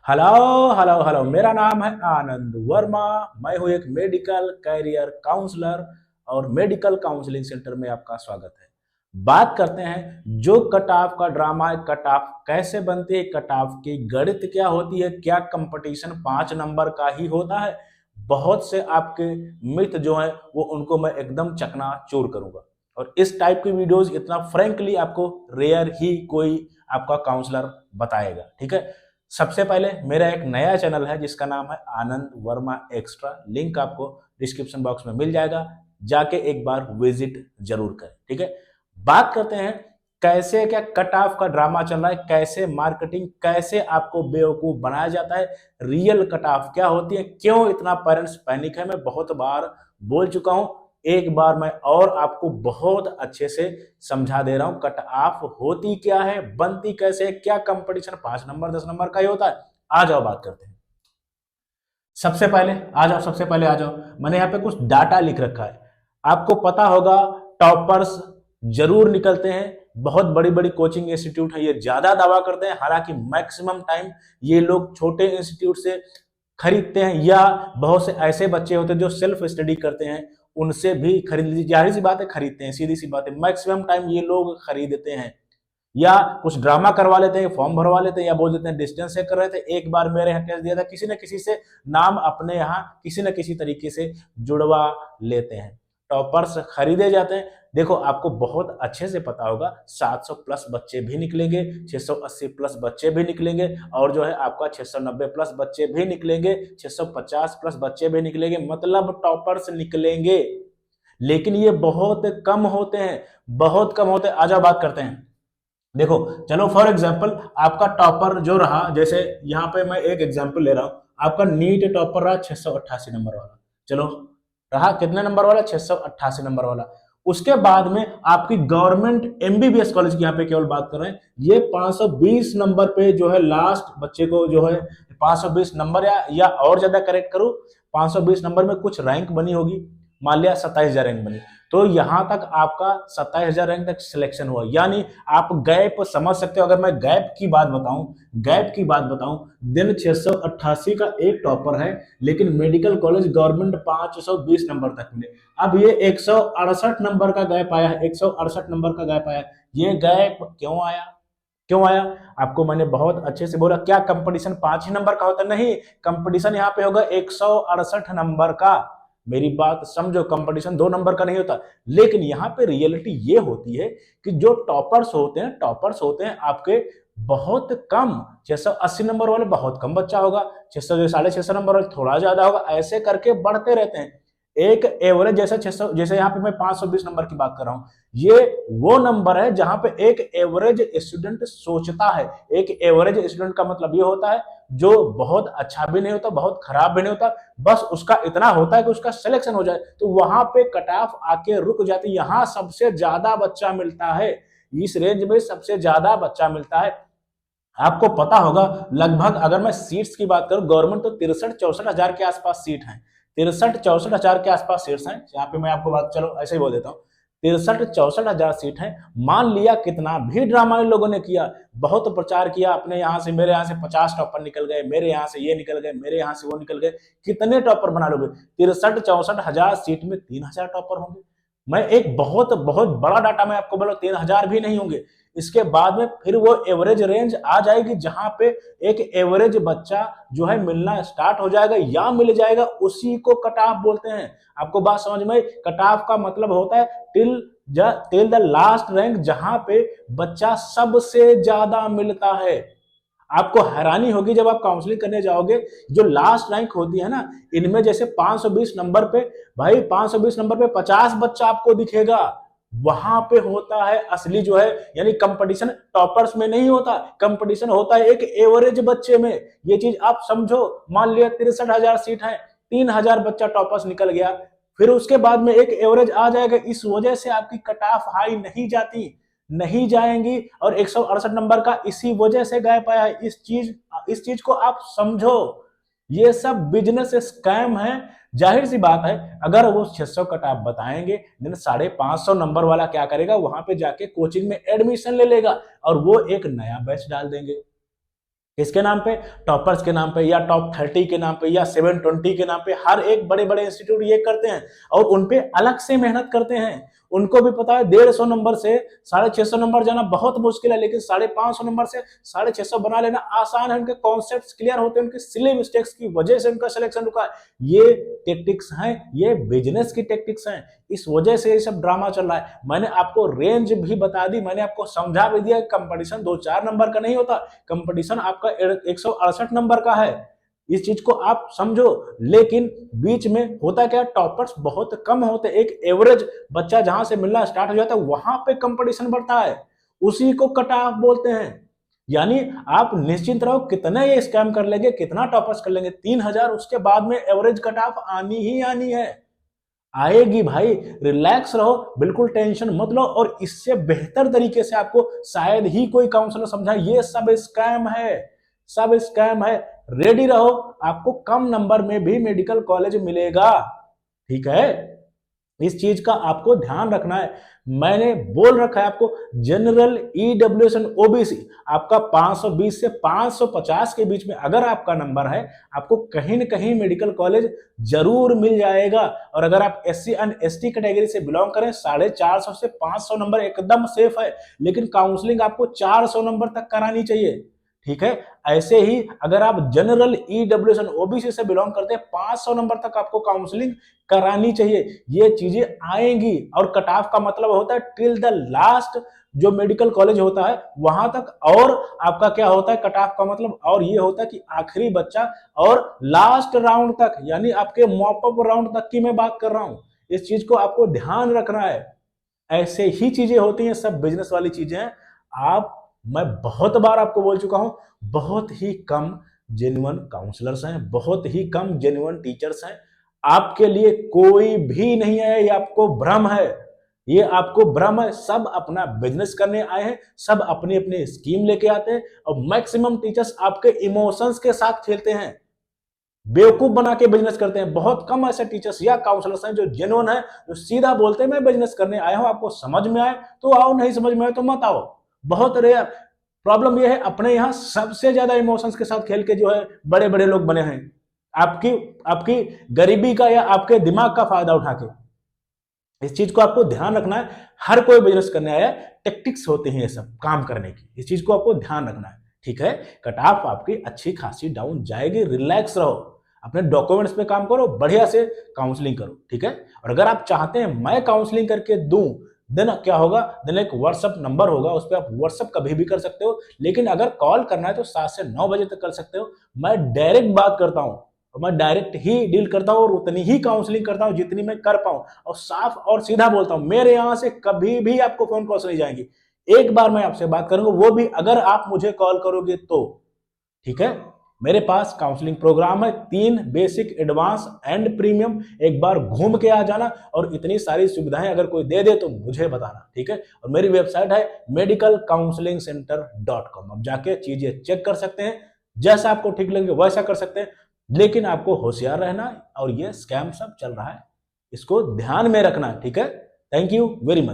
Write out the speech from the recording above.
Hello hello hello, मेरा नाम है आनंद वर्मा। मैं हूँ एक मेडिकल कैरियर काउंसलर और मेडिकल काउंसलिंग सेंटर में आपका स्वागत है। बात करते हैं जो कट ऑफ का ड्रामा है, कट ऑफ कैसे बनती है, कट ऑफ की गणित क्या होती है, क्या कंपटीशन 5 नंबर का ही होता है। बहुत से आपके मिथ जो है वो उनको मैं एकदम चकनाचूर करूंगा। और इस टाइप की वीडियोस इतना फ्रेंकली आपको रेयर ही कोई आपका काउंसलर बताएगा। ठीक है। सबसे पहले मेरा एक नया चैनल है जिसका नाम है आनंद वर्मा एक्स्ट्रा। लिंक आपको डिस्क्रिप्शन बॉक्स में मिल जाएगा, जाके एक बार विजिट जरूर करें। ठीक है। बात करते हैं कैसे क्या कट ऑफ का ड्रामा चल रहा है, कैसे मार्केटिंग, कैसे आपको बेवकूफ बनाया जाता है, रियल कट ऑफ क्या होती है, क्यों इतना पेरेंट्स पैनिक है। मैं बहुत बार बोल चुका हूं, एक बार मैं और आपको बहुत अच्छे से समझा दे रहा हूं कट ऑफ होती क्या है, बनती कैसे है, क्या कंपटीशन 5 नंबर 10 नंबर का ही होता है। आ जाओ बात करते हैं। सबसे पहले आ जाओ, सबसे पहले आ जाओ। मैंने यहाँ पे कुछ डाटा लिख रखा है। आपको पता होगा टॉपर्स जरूर निकलते हैं। बहुत बड़ी बड़ी कोचिंग इंस्टीट्यूट है, ये ज्यादा दावा करते हैं। हालांकि मैक्सिमम टाइम ये लोग छोटे इंस्टीट्यूट से खरीदते हैं, या बहुत से ऐसे बच्चे होते हैं जो सेल्फ स्टडी करते हैं, उनसे भी खरीद लीजिए। जाहिर सी बात है खरीदते हैं, सीधी सी बात है। मैक्सिमम टाइम ये लोग खरीदते हैं, या कुछ ड्रामा करवा लेते हैं, फॉर्म भरवा लेते हैं, या बोल देते हैं डिस्टेंस से कर रहे थे। एक बार मेरे यहाँ केस दिया था, किसी न किसी से नाम अपने यहाँ किसी न किसी तरीके से जुड़वा लेते हैं। टॉपर्स खरीदे जाते हैं। देखो आपको बहुत अच्छे से पता होगा 700 प्लस बच्चे भी निकलेंगे, 680 प्लस बच्चे भी निकलेंगे, और जो है आपका 690 प्लस बच्चे भी निकलेंगे, 650 प्लस बच्चे भी निकलेंगे, मतलब टॉपर्स निकलेंगे। लेकिन ये बहुत कम होते हैं, बहुत कम होते हैं। आ जाओ बात करते हैं। देखो, चलो फॉर एग्जांपल आपका टॉपर जो रहा, जैसे यहाँ पे मैं एक एग्जांपल ले रहा हूँ। आपका नीट टॉपर रहा 688 नंबर वाला। चलो, रहा कितने नंबर वाला? 688 नंबर वाला। उसके बाद में आपकी गवर्नमेंट एमबीबीएस कॉलेज की यहाँ पे केवल बात कर रहे हैं, ये 520 नंबर पे जो है लास्ट बच्चे को जो है 520 नंबर, या और ज्यादा करेक्ट करूं, 520 नंबर में कुछ रैंक बनी होगी, मान लिया 27,000 रैंक बनी, तो यहां तक आपका 27,000 रैंक तक सिलेक्शन हुआ। यानी आप गैप समझ सकते हो। अगर मैं गैप की बात बताऊं, गैप की बात बताऊं, दिन 688 का एक टॉपर है, लेकिन मेडिकल कॉलेज गवर्नमेंट 520 नंबर तक मिले। अब ये 168 नंबर का गैप आया है, 168 नंबर का गैप आया। ये गैप क्यों आया? क्यों आया? आपको मैंने बहुत अच्छे से बोला, क्या कंपटीशन 5 ही नंबर का होता? नहीं, कंपटीशन यहाँ पे होगा 168 नंबर का। मेरी बात समझो, कंपटीशन 2 नंबर का नहीं होता। लेकिन यहाँ पे रियलिटी ये होती है कि जो टॉपर्स होते हैं, टॉपर्स होते हैं आपके बहुत कम। 680 नंबर वाले बहुत कम बच्चा होगा, 600 650 नंबर वाले थोड़ा ज्यादा होगा, ऐसे करके बढ़ते रहते हैं। एक एवरेज जैसे 600, जैसे यहाँ पे मैं 520 नंबर की बात कर रहा हूँ, ये वो नंबर है जहां पे एक एवरेज स्टूडेंट सोचता है। एक एवरेज स्टूडेंट का मतलब ये होता है जो बहुत अच्छा भी नहीं होता, बहुत खराब भी नहीं होता, बस उसका इतना होता है कि उसका सिलेक्शन हो जाए। तो वहां पे कट ऑफ आके रुक जाती है। यहां सबसे ज्यादा बच्चा मिलता है, इस रेंज में सबसे ज्यादा बच्चा मिलता है। आपको पता होगा, लगभग अगर मैं सीट्स की बात करूं, गवर्नमेंट तो 63-64 हजार के आसपास सीट हैं। 63-64 हजार के आसपास सीट्स हैं। यहाँ पे मैं आपको बात, चलो ऐसे ही बोल देता हूँ, 63-64 हजार सीट है। मान लिया कितना भी ड्रामा इन लोगों ने किया, बहुत प्रचार किया अपने यहाँ से, मेरे यहाँ से 50 टॉपर निकल गए, मेरे यहाँ से ये निकल गए, मेरे यहाँ से वो निकल गए। कितने टॉपर बना लोगे? 63-64 हजार सीट में 3,000 टॉपर होंगे। मैं एक बहुत बहुत बड़ा डाटा मैं आपको बोला, 3,000 भी नहीं होंगे। इसके बाद में फिर वो एवरेज रेंज आ जाएगी जहां पे एक एवरेज बच्चा जो है मिलना स्टार्ट हो जाएगा या मिल जाएगा, उसी को कट ऑफ बोलते हैं। आपको बात समझ में? कट ऑफ का मतलब होता है टिल द लास्ट रैंक, जहां पे बच्चा सबसे ज्यादा मिलता है। आपको हैरानी होगी जब आप काउंसलिंग करने जाओगे, जो लास्ट रैंक होती है ना, इनमें जैसे 520 नंबर पे, भाई 520 नंबर पे 50 बच्चा आपको दिखेगा। वहां पे होता है असली जो है, यानी कंपटीशन टॉपर्स में नहीं होता, कंपटीशन होता है एक एवरेज बच्चे में। ये चीज आप समझो। मान लिया 63,000 सीट है, 3,000 बच्चा टॉपर्स निकल गया, फिर उसके बाद में एक एवरेज आ जाएगा। इस वजह से आपकी कट ऑफ हाई नहीं जाती, नहीं जाएंगी। और 168 नंबर का इसी वजह से गैप आया है। इस चीज को आप समझो। ये सब बिजनेस स्कैम है। जाहिर सी बात है, अगर वो 600 कट ऑफ बताएंगे, देन 550 नंबर वाला क्या करेगा, वहां पे जाके कोचिंग में एडमिशन ले लेगा और वो एक नया बैच डाल देंगे। किसके नाम पे? टॉपर्स के नाम पे, या टॉप 30 के नाम पे, या 720 के नाम पे। हर एक बड़े बड़े इंस्टीट्यूट ये करते हैं और उनपे अलग से मेहनत करते हैं। उनको भी पता है 150 नंबर से 650 नंबर जाना बहुत मुश्किल है, लेकिन 550 नंबर से 650 बना लेना आसान है। उनके कॉन्सेप्ट्स क्लियर होते हैं, उनके सिली मिस्टेक्स की वजह से उनका सिलेक्शन रुका है। ये टेक्टिक्स हैं, ये बिजनेस की टेक्टिक्स हैं, इस वजह से ये सब ड्रामा चल रहा है। मैंने आपको रेंज भी बता दी, मैंने आपको समझा भी दिया, कंपटीशन 2-4 नंबर का नहीं होता, कंपटीशन आपका 168 नंबर का है। इस चीज को आप समझो। लेकिन बीच में होता क्या, टॉपर्स बहुत कम होते, एक एवरेज बच्चा जहां से मिलना स्टार्ट हो जाता है वहां पे कंपटीशन बढ़ता है, उसी को कट ऑफ बोलते हैं। यानी आप निश्चिंत रहो, कितना ये स्कैम कर लेंगे, कितना टॉपर्स कर लेंगे, 3000, उसके बाद में एवरेज कट ऑफ आनी ही आनी है, आएगी भाई। रिलैक्स रहो, बिल्कुल टेंशन मत लो। और इससे बेहतर तरीके से आपको शायद ही कोई काउंसलर समझाए, ये सब स्कैम है, सब स्कैम है। रेडी रहो, आपको कम नंबर में भी मेडिकल कॉलेज मिलेगा, ठीक है। इस चीज का आपको ध्यान रखना है। मैंने बोल रखा है आपको, जनरल, ईडब्ल्यूएस एंड ओबीसी आपका 520 से 550 के बीच में अगर आपका नंबर है, आपको कहीं न कहीं मेडिकल कॉलेज जरूर मिल जाएगा। और अगर आप एससी एंड एसटी कैटेगरी से बिलोंग करें, 450 से 500 नंबर एकदम सेफ है, लेकिन काउंसलिंग आपको 400 नंबर तक करानी चाहिए, ठीक है। ऐसे ही अगर आप जनरल, ईडब्ल्यूएस एंड ओबीसी से बिलोंग करते हैं, 500 नंबर तक आपको काउंसलिंग करानी चाहिए। ये चीजें आएंगी। और कट ऑफ का मतलब होता है टिल द लास्ट, जो मेडिकल कॉलेज होता है वहां तक। और आपका क्या होता है कट ऑफ का मतलब, और ये होता है कि आखिरी बच्चा और लास्ट राउंड तक, यानी आपके मॉप अप राउंड तक की मैं बात कर रहा हूं। इस चीज को आपको ध्यान रखना है। ऐसे ही चीजें होती हैं, सब बिजनेस वाली चीजें हैं। आप, मैं बहुत बार आपको बोल चुका हूं, बहुत ही कम जेन्युइन काउंसलर्स हैं, बहुत ही कम जेन्युइन टीचर्स हैं। आपके लिए कोई भी नहीं है, ये आपको भ्रम है, ये आपको भ्रम है। सब अपना बिजनेस करने आए हैं, सब अपनी अपनी स्कीम लेके आते हैं, और मैक्सिमम टीचर्स आपके इमोशंस के साथ खेलते हैं, बेवकूफ बना के बिजनेस करते हैं। बहुत कम ऐसे टीचर्स या काउंसलर्स हैं जो जेन्युइन है, जो सीधा बोलते हैं मैं बिजनेस करने आया हूं, आपको समझ में आए तो आओ, नहीं समझ में आए तो मत आओ। बहुत रेयर। प्रॉब्लम यह है, अपने यहां सबसे ज्यादा इमोशंस के साथ खेल के जो है बड़े बड़े लोग बने हैं, आपकी आपकी गरीबी का या आपके दिमाग का फायदा उठा के। इस चीज को आपको ध्यान रखना है। हर कोई बिजनेस करने आया, टेक्टिक्स होते हैं ये सब काम करने की, इस चीज को आपको ध्यान रखना है, ठीक है। कट ऑफ आपकी अच्छी खासी डाउन जाएगी, रिलैक्स रहो, अपने डॉक्यूमेंट्स पे काम करो, बढ़िया से काउंसलिंग करो, ठीक है। और अगर आप चाहते हैं मैं काउंसलिंग करके दूं, देन क्या होगा, देन एक व्हाट्सएप नंबर होगा, उस पर आप व्हाट्सएप कभी भी कर सकते हो। लेकिन अगर कॉल करना है तो 7 से 9 बजे तक कर सकते हो। मैं डायरेक्ट बात करता हूं, और मैं डायरेक्ट ही डील करता हूं, और उतनी ही काउंसलिंग करता हूं जितनी मैं कर पाऊं, और साफ और सीधा बोलता हूं। मेरे यहां से कभी भी आपको फोन कॉल्स नहीं जाएंगी। एक बार मैं आपसे बात करूंगा, वो भी अगर आप मुझे कॉल करोगे तो, ठीक है। मेरे पास काउंसलिंग प्रोग्राम है, 3 बेसिक, एडवांस एंड प्रीमियम। एक बार घूम के आ जाना, और इतनी सारी सुविधाएं अगर कोई दे दे तो मुझे बताना, ठीक है। और मेरी वेबसाइट है medicalcounselingcenter.com, अब जाके चीजें चेक कर सकते हैं, जैसा आपको ठीक लगे वैसा कर सकते हैं। लेकिन आपको होशियार रहना, और ये स्कैम सब चल रहा है, इसको ध्यान में रखना, ठीक है। Thank you very much.